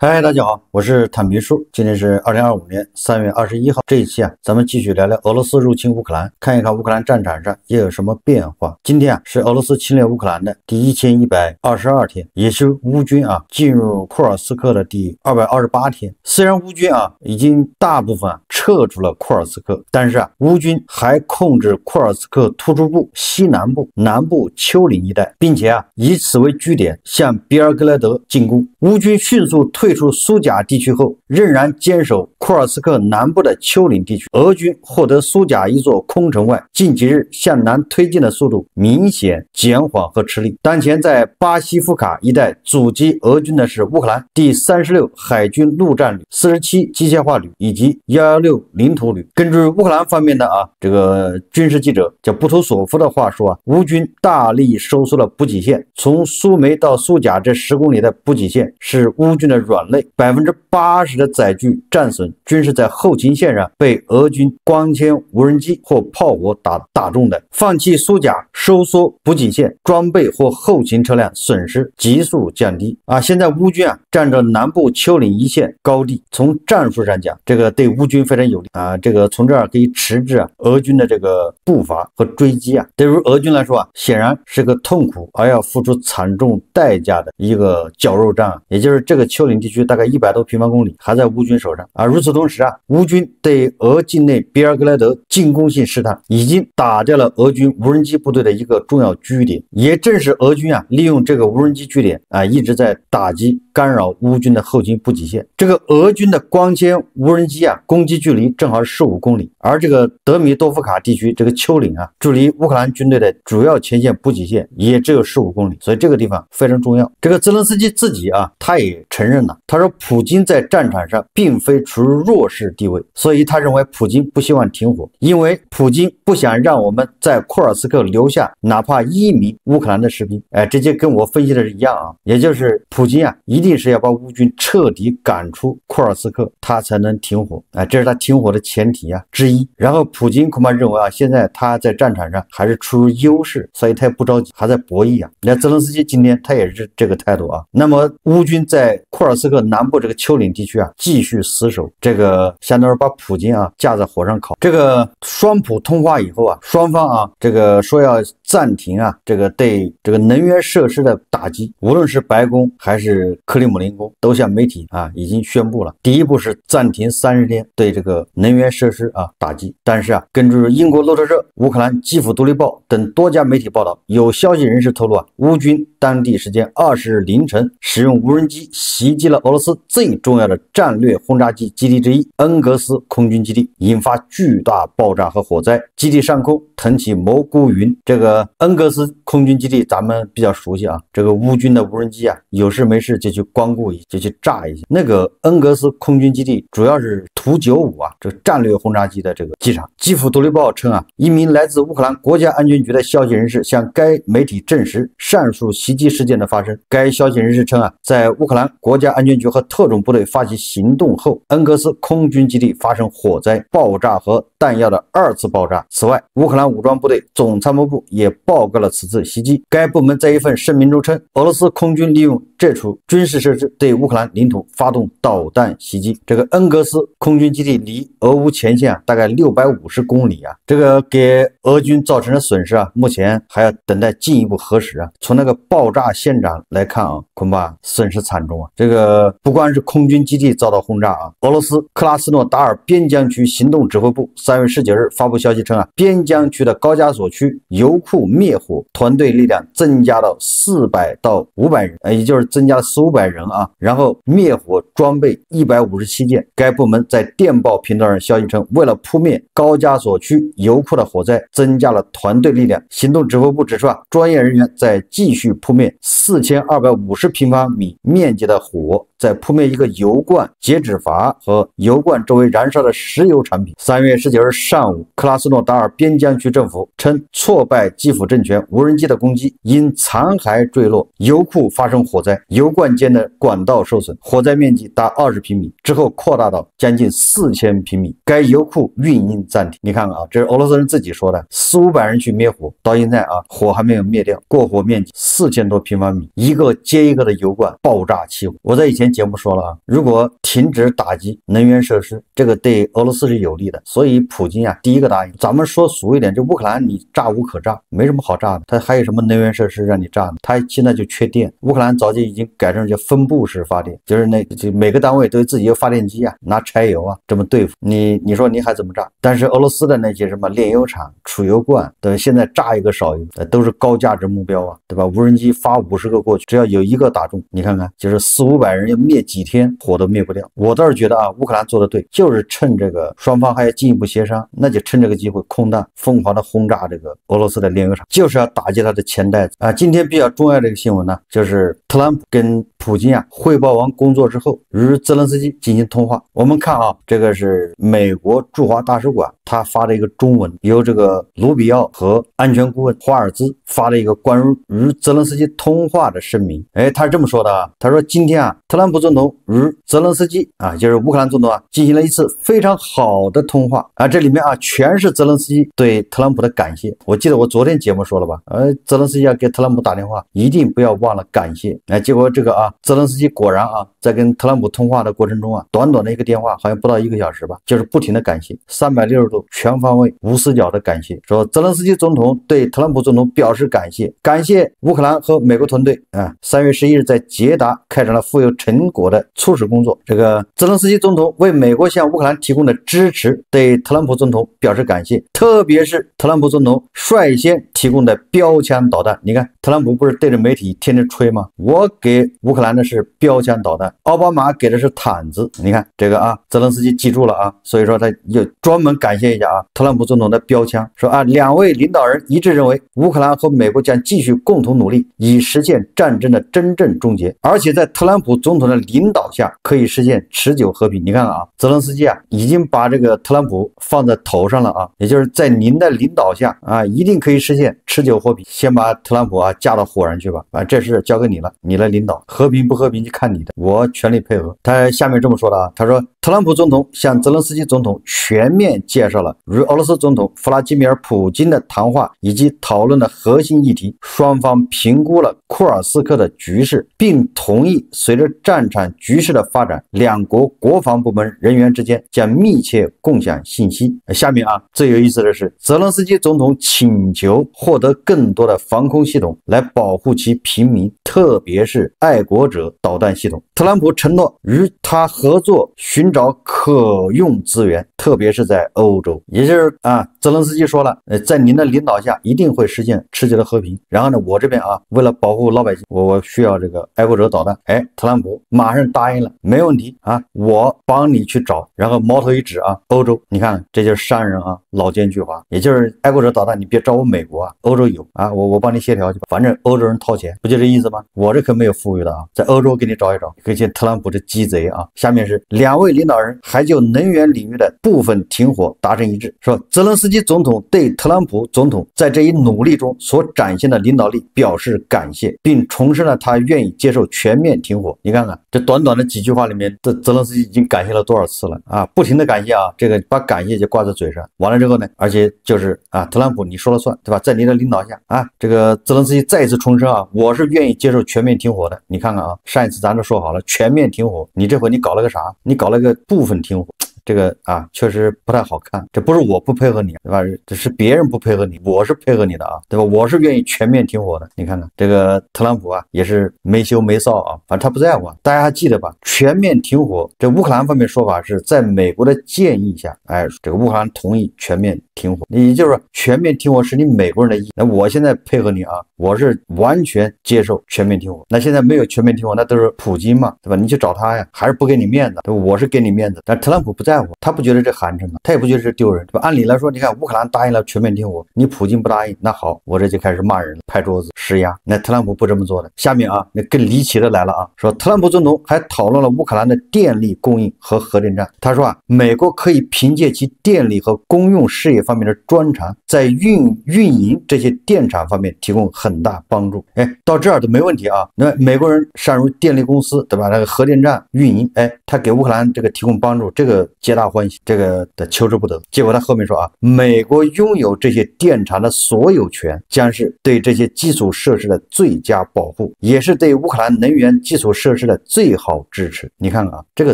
嗨，大家好，我是坦皮叔。今天是2025年3月21号。这一期咱们继续聊聊俄罗斯入侵乌克兰，看一看乌克兰战场上又有什么变化。今天是俄罗斯侵略乌克兰的第1122天，也是乌军进入库尔斯克的第228天。虽然乌军已经大部分撤出了库尔斯克，但是乌军还控制库尔斯克突出部西南部、南部丘陵一带，并且以此为据点向比尔格莱德进攻。乌军迅速退出苏贾地区后，仍然坚守库尔斯克南部的丘陵地区。俄军获得苏贾一座空城外，近几日向南推进的速度明显减缓和吃力。当前在巴西夫卡一带阻击俄军的是乌克兰第36海军陆战旅、47机械化旅以及116领土旅。根据乌克兰方面的这个军事记者叫布图索夫的话说乌军大力收缩了补给线，从苏梅到苏贾这10公里的补给线是乌军的软肋，80%的载具战损均是在后勤线上被俄军光纤无人机或炮火打中的。放弃苏贾，收缩补给线，装备或后勤车辆损失急速降低现在乌军占着南部丘陵一线高地，从战术上讲，这个对乌军非常有利这个从这儿可以迟滞俄军的这个步伐和追击对于俄军来说显然是个痛苦而要付出惨重代价的一个绞肉战也就是这个丘陵地区大概100多平方公里还在乌军手上如此同时乌军对俄境内比尔格莱德进攻性试探，已经打掉了俄军无人机部队的一个重要据点。也正是俄军利用这个无人机据点一直在打击干扰乌军的后勤补给线。这个俄军的光纤无人机攻击距离正好是15公里，而这个德米多夫卡地区这个丘陵距离乌克兰军队的主要前线补给线也只有15公里，所以这个地方非常重要。这个泽连斯基自己他也承认了，他说普京在战场上并非处于弱势地位，所以他认为普京不希望停火，因为普京不想让我们在库尔斯克留下哪怕1名乌克兰的士兵。这就跟我分析的是一样也就是普京一定是要把乌军彻底赶出库尔斯克，他才能停火这是他停火的前提之一。然后普京恐怕认为现在他在战场上还是处于优势，所以他也不着急，还在博弈那泽连斯基今天他也是这个态度那么乌军在库尔斯克南部这个丘陵地区继续死守，这个相当于把普京架在火上烤。这个双普通话以后双方这个说要暂停这个对这个能源设施的打击，无论是白宫还是克里姆林宫都向媒体已经宣布了，第一步是暂停30天对这个能源设施打击。但是根据英国路透社、乌克兰基辅独立报等多家媒体报道，有消息人士透露乌军当地时间20日凌晨使用无人机袭击了俄罗斯最重要的战略轰炸机基地之一恩格斯空军基地，引发巨大爆炸和火灾，基地上空腾起蘑菇云。这个恩格斯空军基地咱们比较熟悉这个乌军的无人机有事没事就去光顾就去炸一下。那个恩格斯空军基地主要是图95这个战略轰炸机的这个机场。基辅独立报称一名来自乌克兰国家安全局的消息人士向该媒体证实上述袭击事件的发生。该消息人士称在乌克兰国家安全局和特种部队发起行动后，恩格斯空军基地发生火灾、爆炸和弹药的2次爆炸。此外，乌克兰武装部队总参谋部也报告了此次袭击。该部门在一份声明中称，俄罗斯空军利用这处军事设施对乌克兰领土发动导弹袭击。这个恩格斯空军基地离俄乌前线大概650公里这个给俄军造成的损失目前还要等待进一步核实从那个爆炸现场来看恐怕损失惨重这个不光是空军基地遭到轰炸俄罗斯克拉斯诺达尔边疆区行动指挥部3月19日发布消息称边疆区的高加索区油库灭火团队力量增加到400到500人也就是增加了400-500人然后灭火装备157件。该部门在电报频道上消息称，为了扑灭高加索区油库的火灾，增加了团队力量。行动指挥部指出专业人员在继续扑灭4250平方米面积的火，在扑灭一个油罐、截止阀和油罐周围燃烧的石油产品。3月19日上午，克拉斯诺达尔边疆区政府称，挫败基辅政权无人机的攻击，因残骸坠落，油库发生火灾，油罐间的管道受损，火灾面积达20平米，之后扩大到将近近4000平米，该油库运营暂停。你看看啊，这是俄罗斯人自己说的，400-500人去灭火，到现在啊，火还没有灭掉，过火面积4000多平方米，一个接一个的油罐爆炸起火。我在以前节目说了啊，如果停止打击能源设施，这个对俄罗斯是有利的，所以普京啊，第一个答应。咱们说俗一点，这乌克兰你炸无可炸，没什么好炸的，它还有什么能源设施让你炸呢？它现在就缺电，乌克兰早就已经改成叫分布式发电，就是每个单位都有自己的发电机啊，拿柴油啊这么对付你说你还怎么炸？但是俄罗斯的那些什么炼油厂、储油罐，对，现在炸一个少一个，都是高价值目标啊，对吧？无人机发50个过去，只要有一个打中，你看看，就是400-500人要灭几天火都灭不掉。我倒是觉得啊，乌克兰做的对，就是趁这个双方还要进一步协商，那就趁这个机会空弹疯狂的轰炸这个俄罗斯的炼油厂，就是要打击他的钱袋子啊。今天比较重要的一个新闻呢，就是特朗普跟普京啊汇报完工作之后，与泽连斯基进行通话。我们看啊，这个是美国驻华大使馆他发的一个中文，由这个卢比奥和安全顾问华尔兹发了一个关于与泽连斯基通话的声明。他是这么说的啊，他说今天啊，特朗普总统与泽连斯基啊，就是乌克兰总统啊，进行了一次非常好的通话啊，这里面啊全是泽连斯基对特朗普的感谢。我记得我昨天节目说了吧，泽连斯基要给特朗普打电话，一定不要忘了感谢。结果这个啊，泽连斯基果然啊，在跟特朗普通话的过程中啊，短短的一个电话，好像不到1个小时吧，就是不停的感谢，360度全方位无死角的感谢，说泽连斯基总统对特朗普总统表示感谢，感谢乌克兰和美国团队啊，3月11日在捷达开展了富有成果的促使工作。这个泽连斯基总统为美国向乌克兰提供的支持，对特朗普总统表示感谢，特别是特朗普总统率先提供的标枪导弹。你看特朗普不是对着媒体天天吹吗？我给乌克兰的是标枪导弹，奥巴马给的是毯子。你看这个啊，泽连斯基记住了啊，所以说他又专门感谢一下啊特朗普总统的标枪，说啊2位领导人一致认为乌克兰和美国将继续共同努力，以实现战争的真正终结，而且在特朗普总统的领导下可以实现持久和平。你看啊，泽连斯基啊已经把这个特朗普放在头上了啊，也就是在您的领导下啊，一定可以实现持久和平。先把特朗普啊架到火上去吧，啊，这事交给你了，你来领导，和平不和平就看你的，我全力配合。他下面这么说的啊，他说特朗普总统向泽连斯基总统全面介绍了与俄罗斯总统弗拉基米尔·普京的谈话以及讨论的核心议题，双方评估了库尔斯克的局势，并同意随着战场局势的发展，两国国防部门人员之间将密切共享信息。下面啊，最有意思的是，泽连斯基总统请求获得更多的防空系统来保护其平民，特别是爱国者导弹系统。特朗普承诺与他合作，寻找可用资源，特别是在欧洲。也就是啊，泽连斯基说了，在您的领导下一定会实现持久的和平。然后呢，我这边啊，为了保护老百姓，我需要这个爱国者导弹。特朗普马上答应了，没问题啊，我帮你去找。然后矛头一指啊，欧洲，你看这就是商人啊，老奸巨猾。也就是爱国者导弹，你别找我美国啊，欧洲有啊，我帮你协调去吧，反正欧洲人掏钱，不就这意思吗？我这可没有富裕的啊，在欧洲给你找一找。可见特朗普这鸡贼啊。下面是2位领导人还就能源领域的部分停火达成一致，说泽连斯基总统对特朗普总统在这一努力中所展现的领导力表示感谢，并重申了他愿意接受全面停火。你看看这短短的几句话里面，泽连斯基已经感谢了多少次了啊，不停的感谢啊，这个把感谢就挂在嘴上。完了之后呢，而且就是啊，特朗普你说了算，对吧？在你的领导下啊，这个泽连斯基再一次重申啊，我是愿意接受全面停火的。你看看啊，上一次咱都说好了全面停火，你这回你搞了个啥？你搞了个部分停火。这个啊，确实不太好看。这不是我不配合你，对吧？这是别人不配合你，我是配合你的啊，对吧？我是愿意全面停火的。你看看这个特朗普啊，也是没羞没臊啊，反正他不在乎啊。大家还记得吧？全面停火，这乌克兰方面说法是在美国的建议下，这个乌克兰同意全面停火。也就是说，全面停火是你美国人的意。那我现在配合你啊，我是完全接受全面停火。那现在没有全面停火，那都是普京嘛，对吧？你去找他呀，还是不给你面子，对吧？我是给你面子，但特朗普不在乎。他不觉得这寒碜啊，他也不觉得这丢人，对吧？按理来说，你看乌克兰答应了全面停火，你普京不答应，那好，我这就开始骂人了，拍桌子施压。那特朗普不这么做的。下面啊，那更离奇的来了啊，说特朗普总统还讨论了乌克兰的电力供应和核电站。他说啊，美国可以凭借其电力和公用事业方面的专长，在运营这些电厂方面提供很大帮助。到这儿都没问题啊。那美国人上入电力公司，对吧？那个核电站运营，他给乌克兰这个提供帮助，这个皆大欢喜，这个的求之不得。结果他后面说啊，美国拥有这些电厂的所有权，将是对这些基础设施的最佳保护，也是对乌克兰能源基础设施的最好支持。你看看啊，这个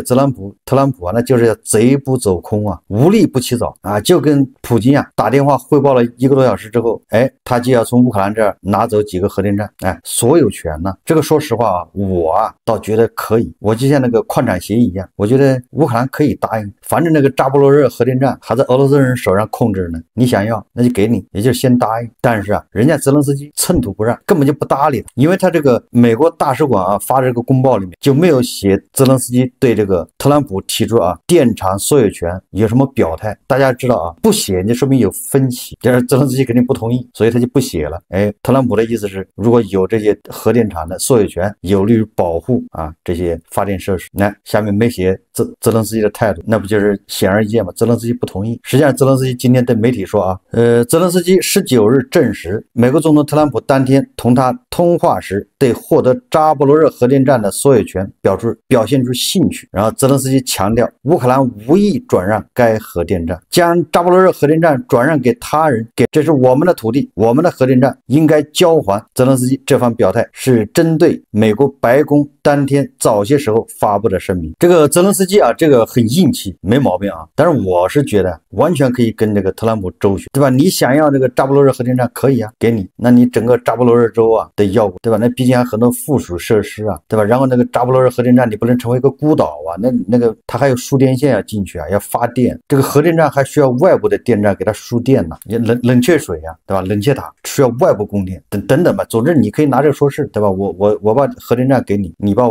特朗普啊，那就是要贼不走空啊，无利不起早啊，就跟普京啊打电话汇报了1个多小时之后，哎，他就要从乌克兰这儿拿走几个核电站，哎，所有权呢。这个说实话啊，我啊倒觉得可以，我就像那个矿产协议一样，我觉得乌克兰可以答应，反正那个扎波罗热核电站还在俄罗斯人手上控制呢，你想要那就给你，也就先答应。但是啊，人家泽连斯基寸土不让，根本就不搭理他，因为他这个美国大使馆啊发这个公报里面就没有写泽连斯基对这个特朗普提出啊电厂所有权有什么表态。大家知道啊，不写就说明有分歧，但是泽连斯基肯定不同意，所以他就不写了。哎，特朗普的意思是，如果有这些核电厂的所有权，有利于保护啊这些发电设施。那下面没写泽连斯基的态度，那不就是显而易见吗？泽连斯基不同意。实际上，泽连斯基今天对媒体说啊，泽连斯基19日证实，美国总统特朗普当天同他通话时，对获得扎波罗热核电站的所有权表现出兴趣。然后泽连斯基强调，乌克兰无意转让该核电站，将扎波罗热核电站转让给他人，这是我们的土地，我们的核电站应该交还。泽连斯基这番表态是针对美国白宫当天早些时候发布的声明。这个泽连斯基啊，这个很硬气，没毛病啊。但是我是觉得完全可以跟这个特朗普周旋，对吧？你想要这个扎波罗热核电站可以啊，给你，那你整个扎波罗热州啊得要过，对吧？那毕竟还很多附属设施啊，对吧？然后那个扎波罗热核电站你不能成为一个孤岛啊，那个它还有输电线要进去啊，要发电。这个核电站还需要外部的电站给它输电呢，冷却水啊，对吧？冷却塔需要外部供电等等吧。总之你可以拿这个说事，对吧？我把核电站给你，你把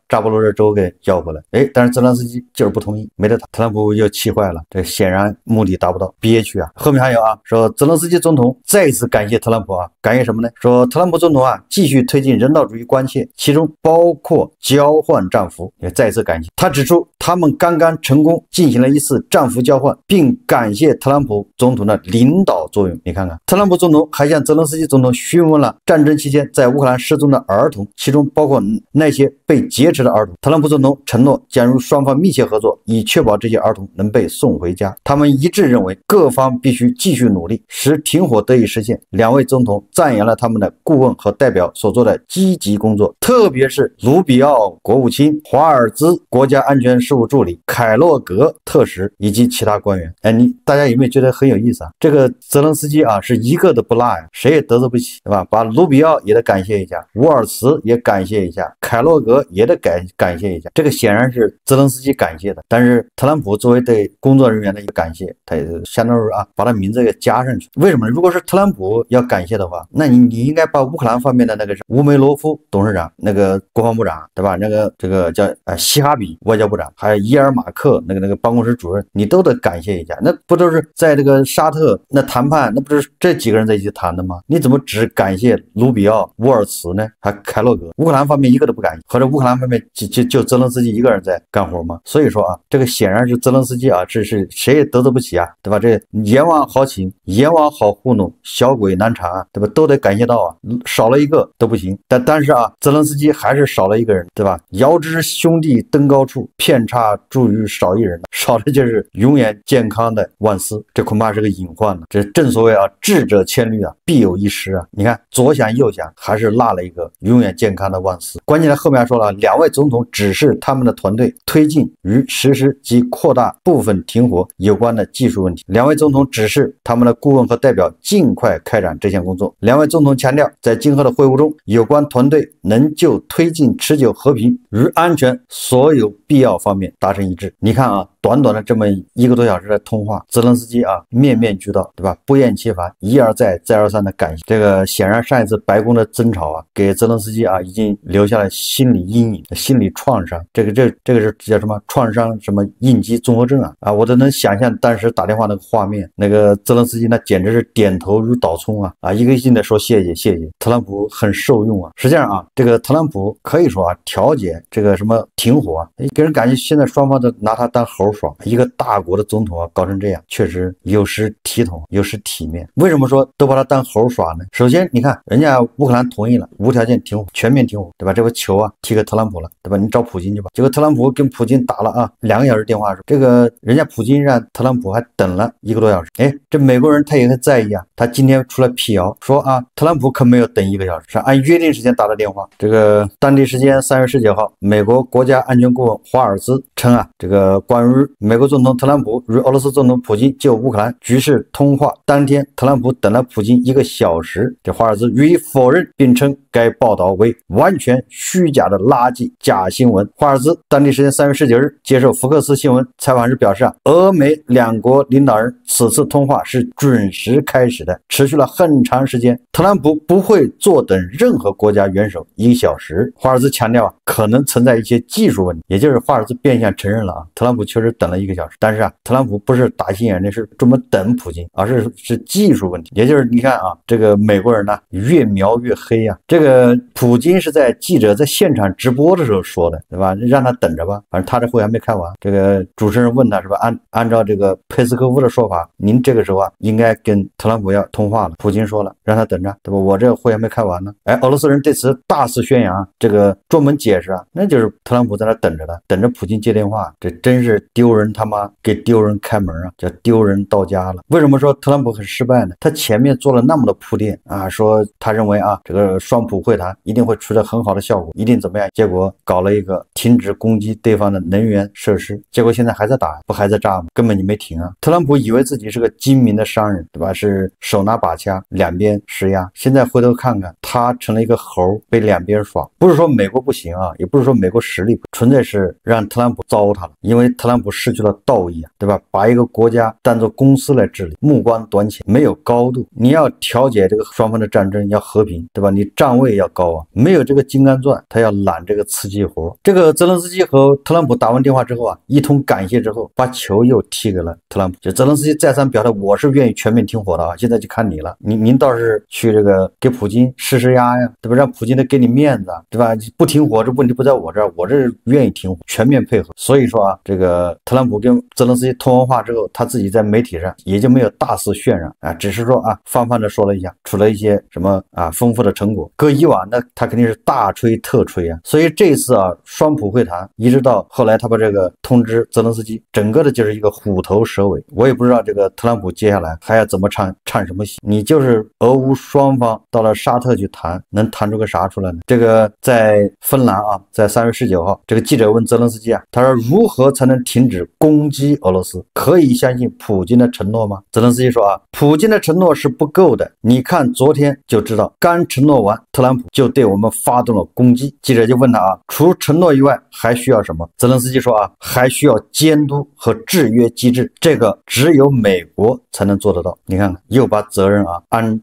扎波罗热州给要回来。哎，但是泽连斯基就是不同意，没得打。特朗普又气坏了，这显然目的达不到，憋屈啊。后面还有啊，说泽连斯基总统再次感谢特朗普啊，感谢什么呢？说特朗普总统啊继续推进人道主义关切，其中包括交换战俘，也再次感谢。他指出，他们刚刚成功进行了一次战俘交换，并感谢特朗普总统的领导作用。你看看，特朗普总统还向泽连斯基总统询问了战争期间在乌克兰失踪的儿童，其中包括那些被劫持的儿童。特朗普总统承诺将与双方密切合作，以确保这些儿童能被送回家。他们一致认为，各方必须继续努力，使停火得以实现。两位总统赞扬了他们的顾问和代表所做的积极工作，特别是卢比奥国务卿、华尔兹国家安全事务助理、凯洛格特使以及其他官员。哎，大家有没有觉得很有意思啊？这个泽连斯基啊，是一个都不落呀，谁也得罪不起，对吧？把卢比奥也得感谢一下，沃尔茨也感谢一下，凯洛格也得感谢一下。这个显然是泽连斯基感谢的，但是特朗普作为对工作人员的一个感谢，他也相当于啊把他名字给加上去。为什么？如果是特朗普要感谢的话，那你应该把乌克兰方面的那个乌梅罗夫董事长、那个国防部长，对吧？这个叫西哈比外交部长，还有伊尔马克那个办公室主任，你都得感谢一下。那不都是在这个沙特那谈判，那不是这几个人在一起谈的吗？你怎么只感谢卢比奥、沃尔茨呢？还凯洛格？乌克兰方面一个都不感谢，或者乌克兰方面就泽连斯基一个人在干活吗？所以说啊，这个显然是泽连斯基啊，这是谁也得罪不起啊，对吧？这阎王好请，阎王好糊弄，小鬼难缠啊，对吧？都得感谢到啊，少了一个都不行。但是啊，泽连斯基还是少了一个人，对吧？遥知兄弟登高处，遍插茱萸少一人，少的就是永远健康的万斯，这恐怕是个隐患了。这正所谓啊，智者千虑啊，必有一失啊。你看左想右想，还是落了一个永远健康的万斯。关键的后面说了，两位总统指示他们的团队推进与实施及扩大部分停火有关的技术问题。两位总统指示他们的顾问和代表尽快开展这项工作。两位总统强调，在今后的会晤中，有关团队能就推进持久和平与安全所有必要方面达成一致。你看啊，短短的这么1个多小时的通话，泽连斯基啊面面俱到，对吧？不厌其烦，一而再再而三的感谢。这个显然上一次白宫的争吵啊，给泽连斯基啊已经留下了心理阴影、心理创伤。这个是叫什么创伤什么应激综合症啊！我都能想象当时打电话那个画面，那个泽连斯基那简直是点头如捣葱啊，一个劲的说谢谢谢谢。特朗普很受用啊。实际上啊，这个特朗普可以说啊调解这个什么停火啊，给人感觉现在双方都拿他当猴耍，一个大国的总统啊搞成这样，确实有失体统，有失体面。为什么说都把他当猴耍呢？首先你看人家乌克兰同意了无条件停火，全面停火，对吧？这个球啊踢给特朗普了，对吧？你找普京去吧。结果特朗普跟普京打了啊2个小时电话，这个人家普京让特朗普还等了1个多小时。哎，这美国人他也很在意啊，他今天出来辟谣说啊，特朗普可没有等1个小时，是按约定时间打的电话。这个当地时间3月19号，美国国家安全顾问华尔兹称啊，这个关于美国总统特朗普与俄罗斯总统普京就乌克兰局势通话当天，特朗普等了普京1个小时。这华尔兹予以否认，并称该报道为完全虚假的垃圾假新闻。华尔兹当地时间3月19日接受福克斯新闻采访时表示啊，俄美2国领导人此次通话是准时开始的，持续了很长时间。特朗普不会坐等任何国家元首1个小时。华尔兹强调啊，可能存在一些技术问题，也就是华尔兹变相承认了啊，特朗普确实等了1个小时，但是啊，特朗普不是打心眼里是专门等普京，而是技术问题。也就是你看啊，这个美国人呢越描越黑啊。这个普京是在记者在现场直播的时候说的，对吧？让他等着吧，反正他这会还没开完。这个主持人问他是吧，按照这个佩斯科夫的说法，您这个时候啊应该跟特朗普要通话了。普京说了，让他等着，对吧？我这个会还没开完呢。哎，俄罗斯人对此大肆宣扬，这个专门解释啊，那就是特朗普在那等着的，等着普京接电话。这真是丢人他妈给丢人开门啊，叫丢人到家了。为什么说特朗普很失败呢？他前面做了那么多铺垫啊，说他认为啊这个双普会谈一定会取得很好的效果，一定怎么样，结果搞了一个停止攻击对方的能源设施，结果现在还在打，不还在炸吗？根本就没停啊。特朗普以为自己是个精明的商人，对吧？是手拿把掐，两边施压。现在回头看看，他成了一个猴，被两边耍。不是说美国不行啊，也不是说美国实力不，纯粹是让特朗普糟蹋了，因为特朗普失去了道义啊，对吧？把一个国家当作公司来治理，目光短浅，没有高度。你要调解这个双方的战争，要和平，对吧？你站位要高啊，没有这个金刚钻，他要揽这个刺激活。这个泽连斯基和特朗普打完电话之后啊，一通感谢之后，把球又踢给了特朗普。就泽连斯基再三表态，我是愿意全面停火的啊，现在就看你了，您倒是去这个给普京施压呀，对吧？让普京得给你面子啊，对吧？不停火这问题不在我这儿，我这愿意停火，全面配合。所以说啊，这个特朗普跟泽连斯基通完话之后，他自己在媒体上也就没有大肆渲染啊，只是说啊泛泛的说了一下，出了一些什么啊丰富的成果。搁以往那他肯定是大吹特吹啊，所以这次啊双普会谈一直到后来他把这个通知泽连斯基，整个的就是一个虎头蛇尾。我也不知道这个特朗普接下来还要怎么唱什么戏。你就是俄乌双方到了沙特去谈，能谈出个啥出来呢？这个在芬兰啊，在3月19号，这个记者问泽连斯基啊，他说如何才能停止攻击俄罗斯？可以相信普京的承诺吗？泽连斯基说啊，普京的承诺是不够的，你看昨天就知道，刚承诺完，特朗普就对我们发动了攻击。记者就问他啊，除承诺以外还需要什么？泽连斯基说啊，还需要监督和制约机制，这个只有美国才能做得到。你看看，又把责任啊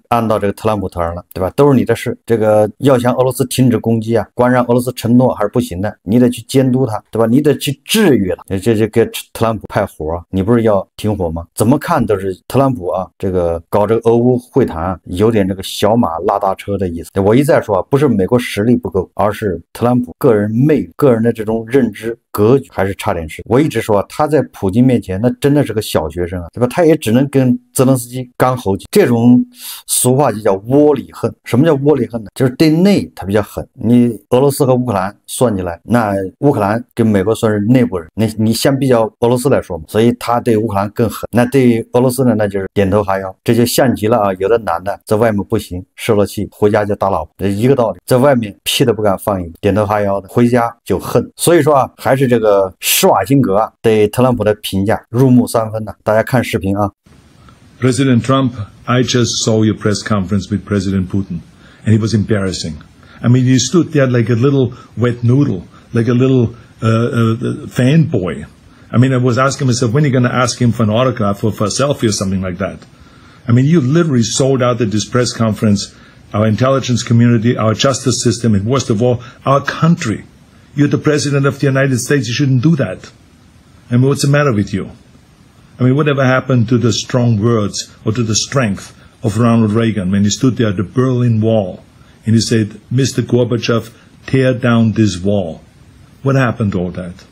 安到这个特朗普头上了，对吧？都是你的事。这个要想俄罗斯停止攻击啊，光让俄罗斯承诺还是不行的，你得去监督他，对吧？你得去制约他，这就给特朗普派活啊。你不是要停火吗？怎么看都是特朗普啊，这个搞这个俄乌会谈啊，有点这个小马拉大车的意思。我一再说啊，不是美国实力不够，而是特朗普个人魅力、个人的这种认知格局还是差点事。我一直说啊，他在普京面前那真的是个小学生啊，对吧？他也只能跟泽连斯基刚吼几，这种俗话就叫窝里横。什么叫窝里横呢？就是对内他比较狠。你俄罗斯和乌克兰算起来，那乌克兰跟美国算是内部人，你相比较俄罗斯来说嘛，所以他对乌克兰更狠。那对于俄罗斯呢，那就是点头哈腰。这就像极了啊，有的男的在外面不行，受了气，回家就打老婆，这一个道理。在外面屁都不敢放一个，点头哈腰的，回家就恨。所以说啊，还是这个施瓦辛格啊对特朗普的评价入木三分呢。大家看视频啊。President Trump, I just saw your press conference with President Putin, and it was embarrassing. I mean, you stood there like a little wet noodle, like a little fanboy. I mean, I was asking myself, when are you going to ask him for an autograph or for a selfie or something like that? I mean, you literally sold out at this press conference our intelligence community, our justice system, and worst of all, our country. You're the President of the United States. You shouldn't do that. I mean, what's the matter with you? I mean, whatever happened to the strong words or to the strength of Ronald Reagan when he stood there at the Berlin Wall and he said, Mr. Gorbachev, tear down this wall? What happened to all that?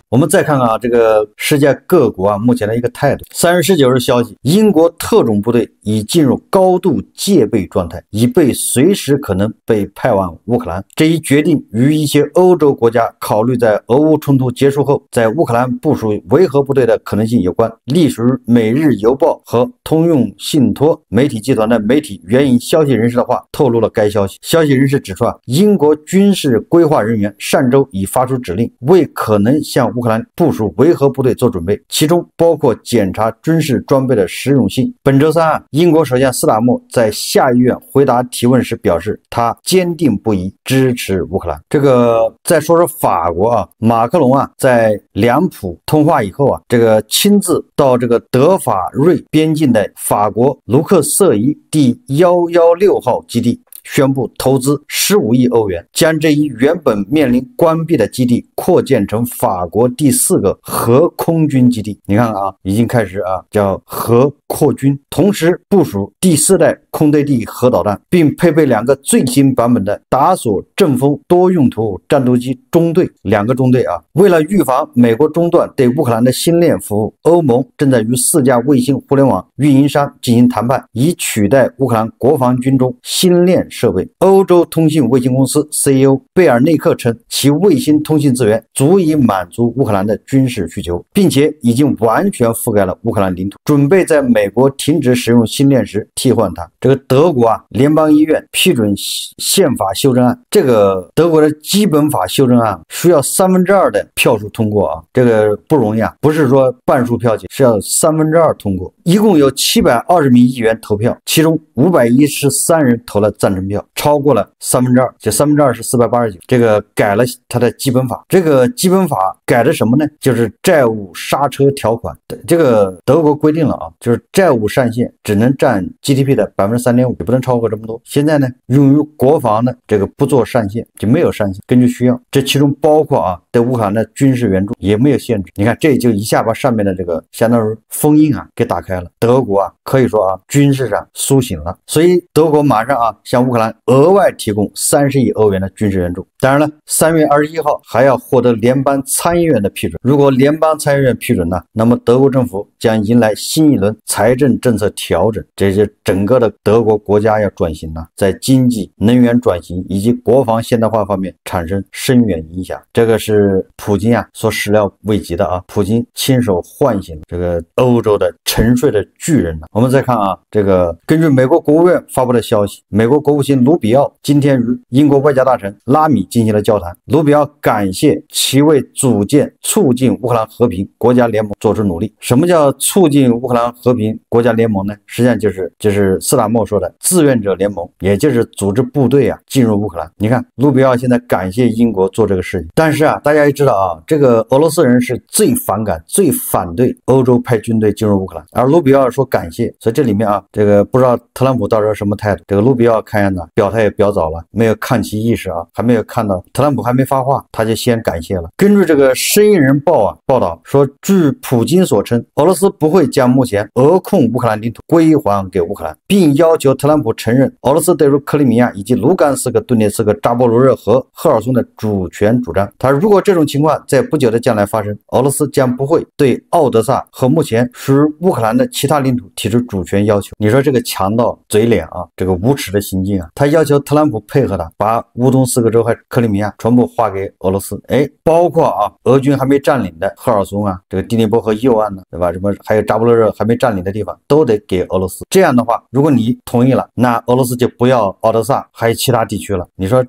我们再看看这个世界各国目前的一个态度。3月19日消息，英国特种部队已进入高度戒备状态，已被随时可能被派往乌克兰。这一决定与一些欧洲国家考虑在俄乌冲突结束后，在乌克兰部署维和部队的可能性有关。隶属于每日邮报和通用信托媒体集团的媒体援引消息人士的话透露了该消息。消息人士指出英国军事规划人员上周已发出指令，为可能向乌克兰部署维和部队做准备，其中包括检查军事装备的实用性。本周三英国首相斯塔默在下议院回答提问时表示，他坚定不移支持乌克兰。这个再说说法国马克龙在两浦通话以后这个亲自到这个德法瑞边境的法国卢克瑟伊第116号基地，宣布投资15亿欧元，将这一原本面临关闭的基地扩建成法国第4个核空军基地。你看已经开始叫核扩军，同时部署第4代空对地核导弹，并配备2个最新版本的达索阵风多用途战斗机中队，2个中队为了预防美国中断对乌克兰的星链服务，欧盟正在与4家卫星互联网运营商进行谈判，以取代乌克兰国防军中星链设备。欧洲通信卫星公司 CEO 贝尔内克称，其卫星通信资源足以满足乌克兰的军事需求，并且已经完全覆盖了乌克兰领土，准备在美国停止使用星链时替换它。这个德国联邦议院批准宪法修正案，这个德国的基本法修正案需要2/3的票数通过这个不容易不是说半数票是要2/3通过。一共有720名议员投票，其中513人投了赞成票，超过了2/3，这2/3是489。这个改了他的基本法，这个基本法改的什么呢？就是债务刹车条款。这个德国规定了就是债务上限只能占 GDP 的 3.5%， 也不能超过这么多。现在呢，用于国防呢，这个不做上限，就没有上限，根据需要。这其中包括对乌克兰的军事援助也没有限制。你看，这就一下把上面的这个相当于封印给打开了。德国可以说军事上苏醒了，所以德国马上向乌克兰额外提供30亿欧元的军事援助。当然了，3月21号还要获得联邦参议院的批准。如果联邦参议院批准那么德国政府将迎来新一轮财政政策调整，这就整个的德国国家要转型在经济、能源转型以及国防现代化方面产生深远影响。这个是普京所始料未及的普京亲手唤醒了这个欧洲的沉睡的巨人我们再看这个根据美国国务院发布的消息，美国国务卿卢比奥今天与英国外交大臣拉米进行了交谈。卢比奥感谢其为组建促进乌克兰和平国家联盟做出努力。什么叫促进乌克兰和平国家联盟呢？实际上就是斯塔默说的志愿者联盟，也就是组织部队进入乌克兰。你看卢比奥现在感谢英国做这个事情，但是大家也知道这个俄罗斯人是最反感、最反对欧洲派军队进入乌克兰，而卢比奥说感谢，所以这里面这个不知道特朗普到时候什么态度。这个卢比奥看样子表态也表早了，没有看其意识还没有看到特朗普还没发话，他就先感谢了。根据这个生意人报报道说，据普京所称，俄罗斯不会将目前俄控乌克兰领土归还给乌克兰，并要求特朗普承认俄罗斯对于克里米亚以及卢甘斯克、顿涅茨克、扎波罗热和赫尔松的主权主张。他如果这种情况在不久的将来发生，俄罗斯将不会对奥德萨和目前属于乌克兰的其他领土提出主权要求。你说这个强盗嘴脸这个无耻的行径他要求特朗普配合他，把乌东4个州和克里米亚全部划给俄罗斯。包括俄军还没占领的赫尔松这个第聂伯河右岸对吧？什么还有扎波罗热还没占领的地方都得给俄罗斯。这样的话，如果你同意了，那俄罗斯就不要奥德萨还有其他地区了。你说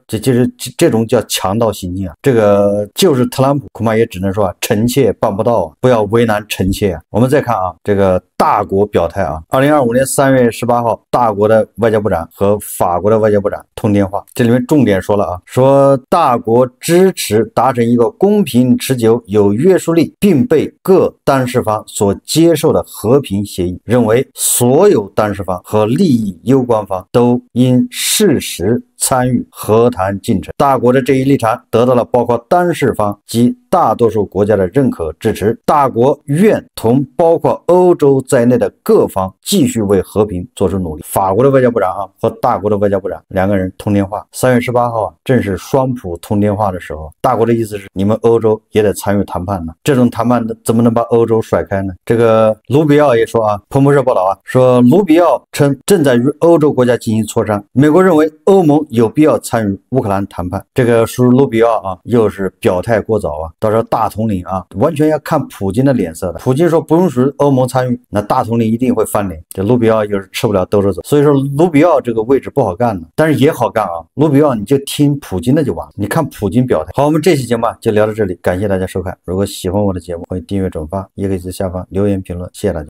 这种叫强盗行径这个就是特朗普恐怕也只能说臣妾办不到不要为难臣妾我们再看这个大国表态2025年3月18号，大国的外交部长和法国的外交部长通电话，这里面重点说了说大国支持达成一个公平、持久、有约束力并被各当事方所接受的和平协议，认为所有当事方和利益攸关方都应适时参与和谈进程。大国的这一立场得到了包括当事方及大多数国家的认可支持。大国愿同包括欧洲在内的各方继续为和平做出努力。法国的外交部长和大国的外交部长两个人通电话。3月18号正是双普通电话的时候。大国的意思是你们欧洲也得参与谈判呢，这种谈判怎么能把欧洲甩开呢？这个卢比奥也说彭博社报道说卢比奥称正在与欧洲国家进行磋商，美国认为欧盟有必要参与乌克兰谈判。这个属卢比奥又是表态过早到时候大统领完全要看普京的脸色的。普京说不允许欧盟参与，那大统领一定会翻脸。这卢比奥又是吃不了兜着走，所以说卢比奥这个位置不好干的，但是也好干卢比奥你就听普京的就完了，你看普京表态。好，我们这期节目就聊到这里，感谢大家收看。如果喜欢我的节目，欢迎订阅转发，也可以在下方留言评论，谢谢大家。